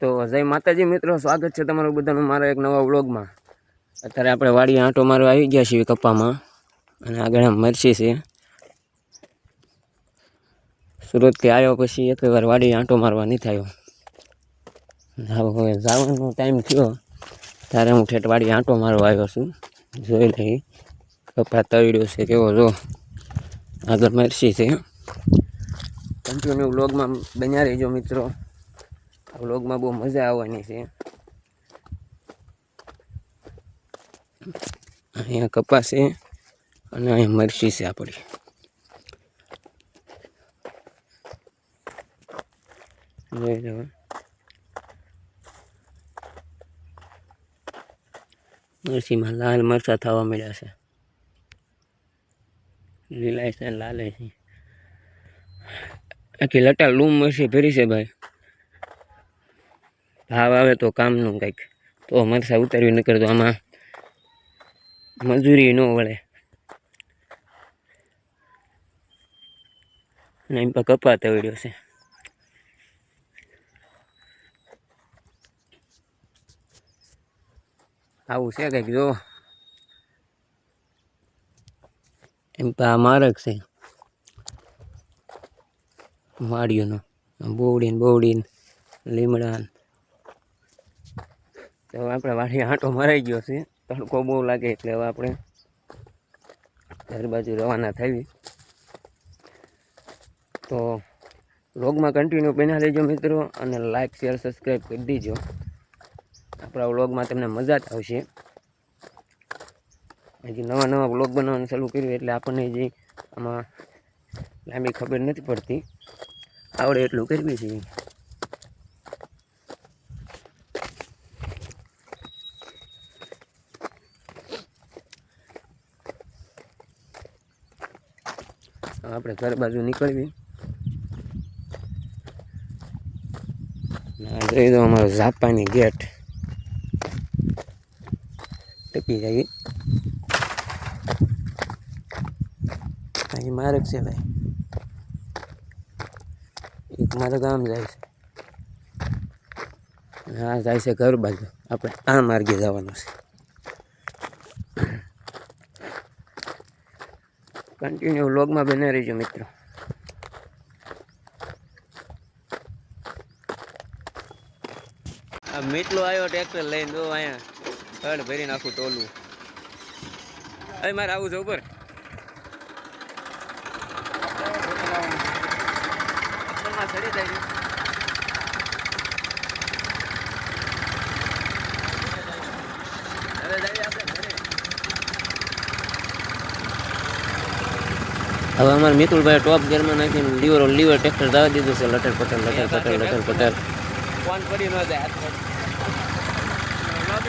તો જય માતાજી મિત્રો, સ્વાગત છે તમારું બધાનું મારા એક નવા વ્લોગમાં। અત્યારે આપણે વાડી આંટો મારવા આવી ગયા છીએ કપ્પામાં, અને આગળ મરચી છે। સુરતથી આવ્યો પછી એક વાર વાડી આંટો મારવા નથી આવ્યો। હવે જવાનો ટાઈમ થયો ત્યારે હું ઠેઠ વાડી આંટો મારવા આવ્યો છું। જોઈ લઈ કપ્પા તળ્યો છે કેવો, જો આગળ મરચી છે। કન્ટિન્યુ વ્લોગમાં બન્યા રહેજો મિત્રો, વ્લોગમાં બહુ મજા આવવાની છે। અહીંયા કપાસ છે અને અહીંયા મરચી છે આપણી। જોઈ લો, મરચીમાં લાલ મરચા થવા મળ્યા છે, લીલા છે લાલ છે। આખી લટાર લૂમ મરચી ભરી છે ભાઈ। ભાવ આવે તો કામનું કંઈક, તો મરચા ઉતારવી, નકર તો આમાં મજૂરી ન વળે। અને એમ પર કપા તળ્યો છે। આવું છે કંઈક, જો એમ તો આ માર્ગ છે વાડીઓનો, બોવડીને લીમડા। તો આપણે વાડી આંટો મરાઈ ગયો છે, તડકો બહુ લાગે એટલે હવે આપણે ઘર બાજુ રવાના થઈ। તો વ્લોગમાં કન્ટિન્યુ બન્યા રહેજો મિત્રો, અને લાઇક શેર સબસ્ક્રાઈબ કરી દીજો। આપણા વ્લોગમાં તમને મજા જ આવશે। હજી નવા વ્લોગ બનાવવાનું ચાલુ કર્યું એટલે આપણને જે આમાં લાંબી ખબર નથી પડતી, આવડે એટલું કરવી છે। આપણે ઘર બાજુ નીકળવી। જોઈ દો અમારો જાપાની ગેટ ટપી જાય। અહીં માર્ગ છે ભાઈ, એક મારું ગામ જાય છે, હા જાય છે ઘર બાજુ। આપણે આ માર્ગે જવાનું છે। કન્ટિન્યુ વ્લોગમાં બને રહીજો મિત્રો। આ મીટલો આવ્યો ટ્રેક્ટર લઈને, જો અહીંયા હળ ભરી નાખું ટોલું। હવે મારે આવું છે ઉપર, ચડી જાય। હવે અમારે મિતુલભાઈ ટોપ ગેરમાં નાખીને લીવર ટ્રેક્ટર દાવા દીધું છે। લટર પટર ફોન પડી ન જાય હાથ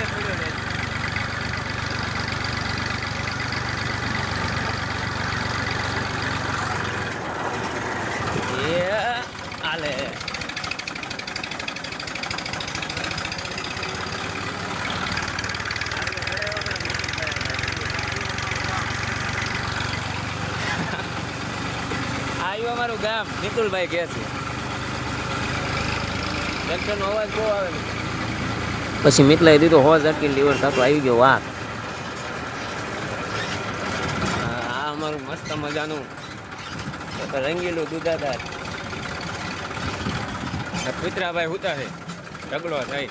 હાલે। આવ્યું અમારું ગામ, નિકુલભાઈ કહે છે ટ્રેક્ટરનો અવાજ બહુ આવે। પછી મિતલાઈ દીધો હોજ અટકી લીવર થતો આવી ગયો। વાહ, આ અમારું મસ્ત મજાનું રંગીલું દુધાદાર કુતરાભાઈ હુતા છે, ઢગલો થાય।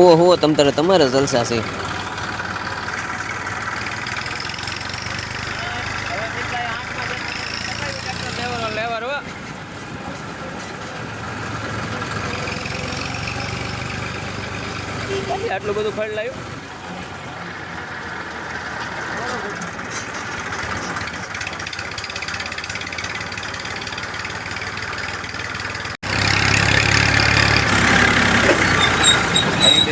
ઓહો, તમારે જલસા છે। આટલું બધું ફળ લાવ્યું,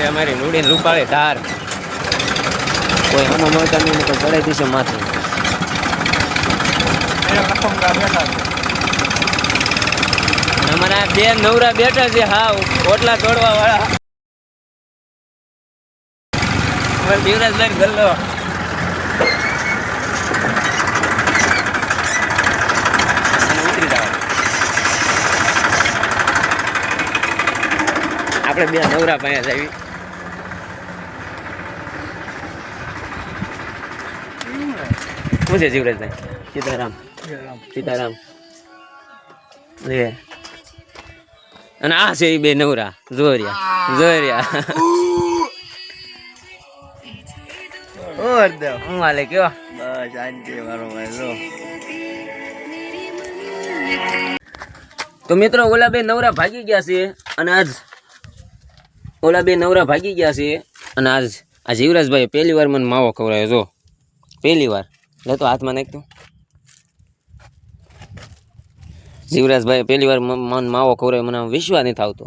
અમારી નુડી રૂપાળે ધાર કોઈ આમાં મળતા નહીં, તો ચડાઈ દીશે માથે। અમારા બે નવરા બેઠા છે, હા ઓટલા તોડવા વાળા। દેવરાજભાઈ ગલ્લો ઉતરી જાવ। આપણે બે નવરા પાસે જ આવી. શું છે જીવરાજભાઈ? સીતારામ. સીતારામ. લે અને આ છે એ બે નવરા. જોરિયા હું હાલે કયો? બસ શાંતિ મારો ભાઈ. તો મિત્રો ઓલા બે નવરા ભાગી ગયા છે અને આજ આ જીવરાજભાઈ પહેલી વાર મને માવો ખવડાવ્યો. જો પહેલી વાર લેતો હાથમાં નાખતો. જીવરાજભાઈ પહેલી વાર મને માવો ખવડાવ્યો. મને વિશ્વાસ નથી આવતો.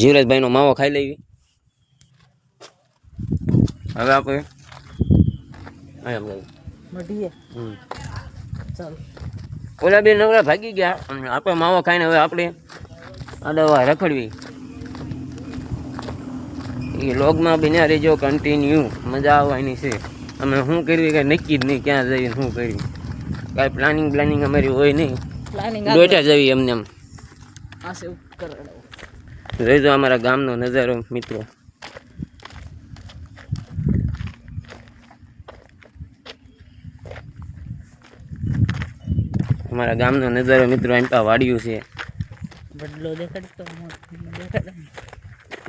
જીવરાજભાઈ નો માવો ખાઈ લેવી. હવે આપણે ઓલા બે નવરા ભાગી ગયા અને આપણે માવો ખાઈને હવે આપણે આડવા રખડવી. એ લોગમાં બન્યા રહેજો કન્ટિન્યુ, મજા આવવાની છે. અમે શું કરવી કઈ નક્કી જ નહીં, ક્યાં જઈએ શું કરવી, કાંઈ પ્લાનિંગ અમારી હોય નહીં. બેઠા જવી એમને એમ. જોઈજો અમારા ગામનો નજારો મિત્રો. અમારા ગામનો નજારો મિત્રો. એમ તો વાડિયું છે.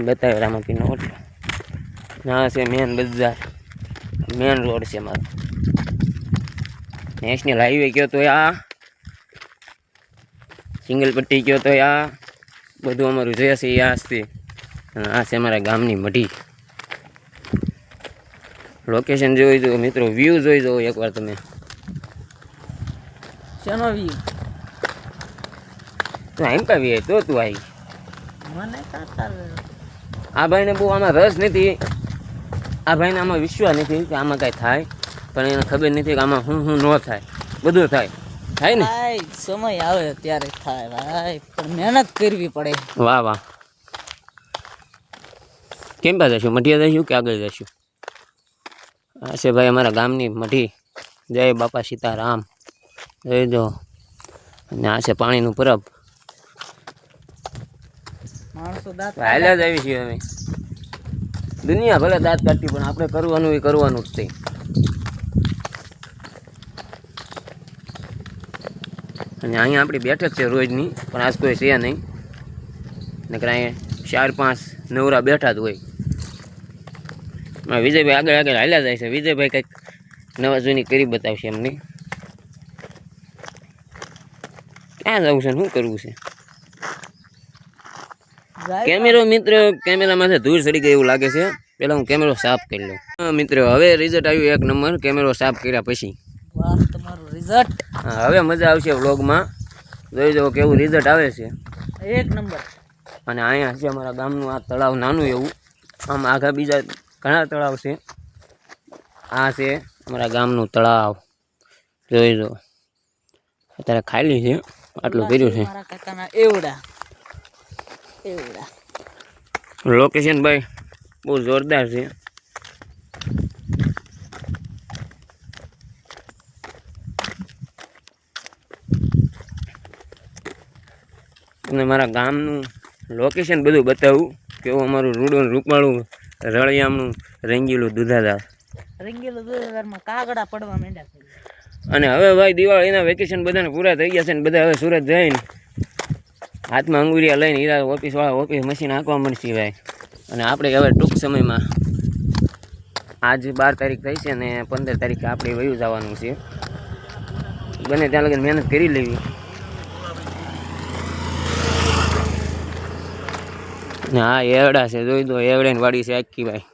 બતાવ્યો રામાપીનો ઓટલો. ના છે મેન બજાર, મેન રોડ છે મારો. નેશનલ હાઈવે કયો તો આ, સિંગલ પટ્ટી કયો તો આ, બધું અમારું જે છે એ આ છે. અને આ છે અમારા ગામની મઢી. લોકેશન જોઈ દો મિત્રો, વ્યૂ જોઈ દો એકવાર તમે. શેનો વ્યૂ? તો એમ કાવી તો તું આવી. આ ભાઈને બહુ આમાં રસ નથી. આ ભાઈને આમાં વિશ્વાસ નથી કે આમાં કાંઈ થાય, પણ એને ખબર નથી કે આમાં શું ન થાય. બધું થાય ને સમય આવે ત્યારે થાય ભાઈ, પણ મહેનત કરવી પડે. વાહ વાહ. કેમ પા જશું? મઢિયા જઈશું કે આગળ જઈશું? આ છે ભાઈ અમારા ગામની મઢી. જય બાપા સીતારામ. જોઈ દો. અને આ છે પાણીનું પરબ. હાલ્યા જ આવી છીએ અમે. દુનિયા ભલે દાંત કાઢતી, પણ આપણે કરવાનું એ કરવાનું જ છે. અને અહીંયા આપણી બેઠક છે રોજની, પણ આજ કોઈ છે નહીં. નકર અહીંયા 4-5 નવરા બેઠા જ હોય. વિજયભાઈ આગળ હાલ્યા જાય છે. વિજયભાઈ કંઈક નવા જૂની કરી બતાવશે એમને. ક્યાં જવું છે, શું કરવું છે? કેમેરો મિત્રો, કેમેરામાંથી ધૂળ ચડી ગઈ એવું લાગે છે. પેલા હું કેમેરો સાફ કરી લઉં. મિત્રો હવે રિઝલ્ટ આવ્યું 1 નંબર. કેમેરો સાફ કર્યા પછી તમારું રિઝલ્ટ. હા, હવે મજા આવશે વ્લોગમાં. જોઈ જાઓ કેવું રિઝલ્ટ આવે છે. 1 નંબર. અને અહીંયા છે અમારા ગામનું આ તળાવ નાનું એવું. આમ આગળ બીજા ઘણા તળાવ છે. આ છે અમારા ગામનું તળાવ. જોઈ જાઓ અત્યારે ખાલી છે. આટલું કર્યું છે. લોકેશન ભાઈ બહુ જોરદાર છે. અને મારા ગામનું લોકેશન બધું બતાવું. કેવું અમારું રૂડું રૂપાળું રળિયામણું રંગીલું દૂધાદાર. માં કાગડા પડવા માંડ્યા. અને હવે ભાઈ દિવાળીના વેકેશન બધાને પૂરા થઈ ગયા છે. ને બધા હવે સુરત જઈને હાથમાં અંગુરિયા લઈને હીરા ઓફિસવાળા ઓફિસ મશીન હાંકવા મળશે ભાઈ. અને આપણે હવે ટૂંક સમયમાં આજ 12 તારીખ થઈ છે ને 15 તારીખે આપણે વયું જવાનું છે. બને ત્યાં લગી મહેનત કરી લેવી. ને હા એવડા છે. જોઈ દો એવડાની વાડી છે આખી ભાઈ.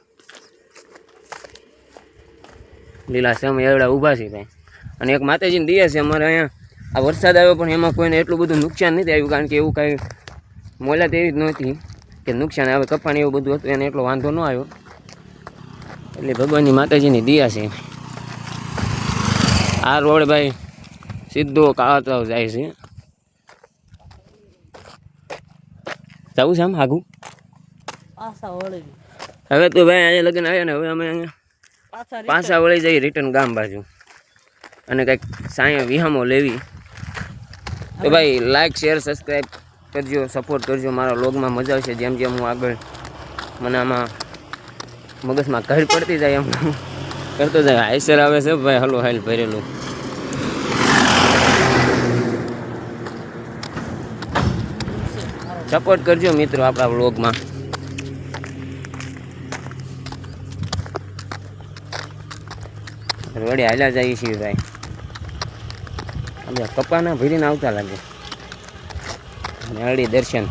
લીલા સમ એવડા ઊભા છે ભાઈ. અને એક માતાજીને દિયા છે અમારે અહીંયા. આ વરસાદ આવ્યો પણ એમાં કોઈને એટલું બધું નુકસાન નથી આવ્યું, કારણ કે એવું કાંઈ મોલાત એવી જ નહોતી કે નુકસાન આવે. કપાણી એવું બધું હતું એને એટલો વાંધો ન આવ્યો. એટલે ભગવાનની માતાજીની દિયા છે. આ રોડ ભાઈ સીધો કાળા જાય છે. જવું છે આમ આગું. હવે તો ભાઈ અહીંયા લગ્ન આવ્યા ને હવે અમે અહીંયા પાછા વળી જઈએ રિટર્ન ગામ બાજુ. અને કંઈક સાયા વિહામો લેવી. તો ભાઈ લાઈક શેર સબસ્ક્રાઈબ કરજો, સપોર્ટ કરજો મારા વ્લોગમાં. મજા આવશે જેમ જેમ હું આગળ મને આમાં મગજમાં ઘર પડતી જાય એમ કરતો જાય. આઈસર આવે છે ભાઈ, હલો હાલ ભરેલું. સપોર્ટ કરજો મિત્રો આપણા વ્લોગમાં. રોડે હાલ્યા જઈએ છીએ ભાઈ. આપણે કપાના ભરીને આવતા લાગે. હળી દર્શન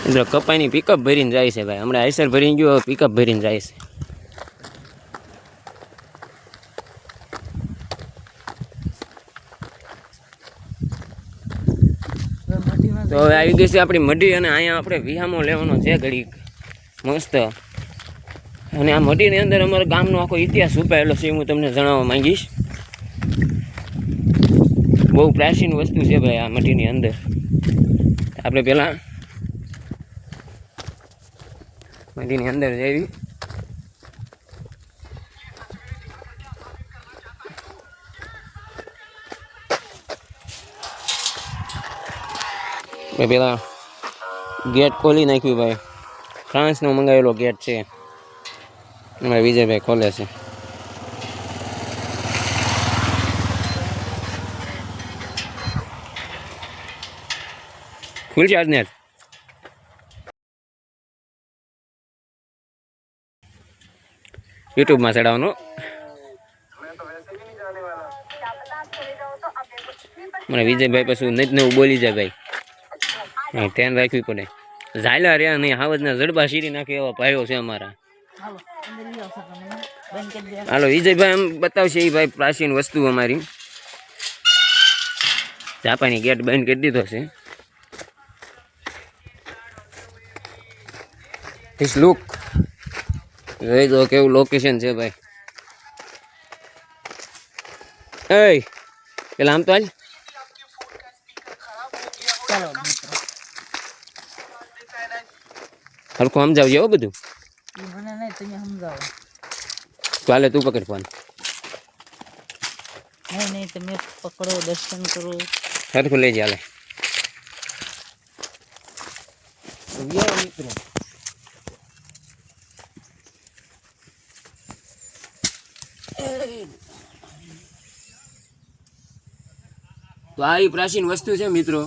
મિત્રો કપાની પિકઅપ ભરીને જાય છે ભાઈ. હમણાં આઈસર ભરીને ગયો, પિકઅપ ભરીને જાય છે. તો હવે આવી ગઈ છે આપણી મઢી, અને અહીંયા આપણે વિહામો લેવાનો છે ઘડીક મસ્ત. અને આ મઢીની અંદર અમારા ગામનો આખો ઇતિહાસ છુપાયેલો છે, હું તમને જણાવવા માંગીશ. બહુ પ્રાચીન વસ્તુ છે ભાઈ આ મઢીની અંદર. આપણે પહેલાં મઢીની અંદર જઈ. પેલા ગેટ ખોલી નાખ્યું ભાઈ. ફ્રાન્સનો મંગાવેલો ગેટ છે, અમારે વિજયભાઈ ખોલે છે. ખુલશે આજને યુટ્યુબમાં ચડાવવાનું. મને વિજયભાઈ પછી નથી નવું બોલી જાય ભાઈ, ધ્યાન રાખવી પડે. ઝાયલા રહ્યા નહીં, હાવજના જડબા શીરી નાખે એવા ભાઈઓ છે અમારા. હાલો વિજયભાઈ એમ બતાવશે એ ભાઈ પ્રાચીન વસ્તુ અમારી. જાપાની ગેટ બંધ કરી દીધો છે. ધીસ લુક જોઈ દો કેવું લોકેશન છે ભાઈ. એ પેલા આમ તો હાલ. હરખું સમજાવજે હો બધું. ચાલે તું પકડ ફોન. નહીં તમે પકડો, દર્શન કરો. હરખું લઈ ચાલે મિત્રો. તો આ એ પ્રાચીન વસ્તુ છે મિત્રો.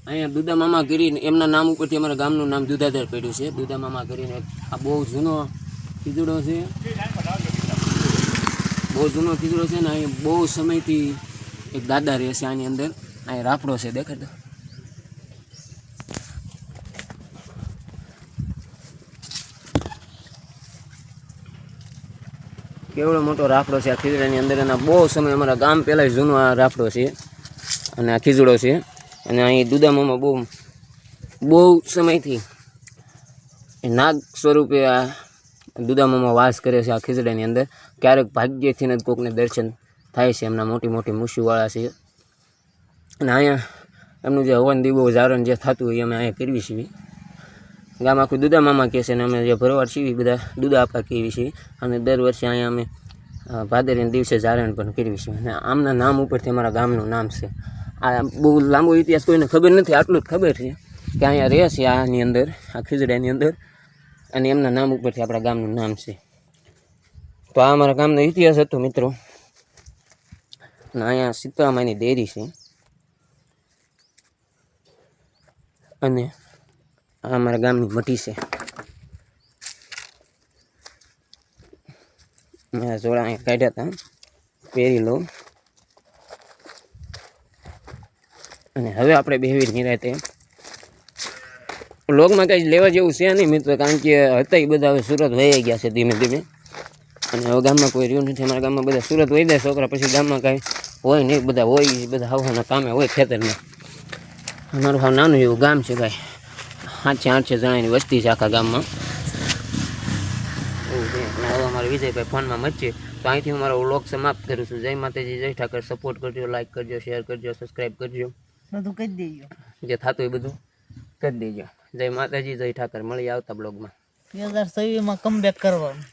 અહીંયા દુધા મામા કરીને એમના નામ ઉપરથી અમારા ગામનું નામ દુધાધર પડ્યું છે. દુધા મામા કરીને આ બહુ જૂનો ખીજડો છે, બહુ જૂનો ખીજડો છે ને. અહીં બહુ સમયથી એક દાદા રહે છે આની અંદર. અહીં રાફડો છે, દેખાડતો. કેવડો મોટો રાફડો છે આ ખીજડાની અંદર. અને બહુ સમય અમારા ગામ પહેલાં જૂનો આ રાફડો છે અને આ ખીજડો છે. અને અહીં દુધામામાં બહુ સમયથી નાગ સ્વરૂપે આ દુધામામાં વાસ કરે છે આ ખીજડાની અંદર. ક્યારેક ભાગ્યથી જ કોકને દર્શન થાય છે. એમના મોટી મોટી મૂછીવાળા છે. અને અહીંયા એમનું જે હવન દીવો જારણ જે થતું હોય અમે અહીંયા કરવી છીએ. ગામ આખું દુધામામા કહે છે, અને અમે જે ભરવાડ છીએ બધા દુધા આપવા કહેવી છીએ. અને દર વર્ષે અહીંયા અમે ભાદરવીના દિવસે જારણ પણ કરવી છીએ. અને આમના નામ ઉપરથી અમારા ગામનું નામ છે. આ બહુ લાંબો ઇતિહાસ કોઈને ખબર નથી, આટલું જ ખબર છે કે અહીંયા રહે છે આની અંદર, આ ખીજડાની અંદર. અને એમના નામ ઉપરથી આપણા ગામનું નામ છે. તો આ અમારા ગામનો ઇતિહાસ હતો મિત્રો. અને અહીંયા સીતામાની ડેરી છે. અને આ અમારા ગામની મઢી છે. મારા જોડા અહીંયા કાઢ્યા હતા, પહેરી લો. અને હવે આપણે બેહવી નિરાતે. લોગમાં કંઈ લેવા જેવું છે નહીં મિત્રો, કારણ કે હતા એ બધા હવે સુરત વહી ગયા છે ધીમે ધીમે. અને હવે ગામમાં કોઈ રહ્યું નથી. અમારા ગામમાં બધા સુરત વહી જાય છોકરા, પછી ગામમાં કાંઈ હોય નહીં. બધા હોય, બધા હવાના કામે હોય ખેતરમાં. અમારું હાવ નાનું એવું ગામ છે ભાઈ. 700 જણાની વસ્તી છે આખા ગામમાં. એવું છે. અને હવે અમારે વિજયભાઈ ફોનમાં મચશે. તો અહીંથી હું મારો વ્લોગ સમાપ્ત કરું છું. જય માતાજી, જય ઠાકર. સપોર્ટ કરજો, લાઈક કરજો, શેર કરજો, સબસ્ક્રાઈબ કરજો. બધું કરી દેજો. જે થતું એ બધું કરી દેજો. જય માતાજી, જય ઠાકર. મળી આવતા બ્લોગમાં. 2026 માં કમબેક કરવાનું.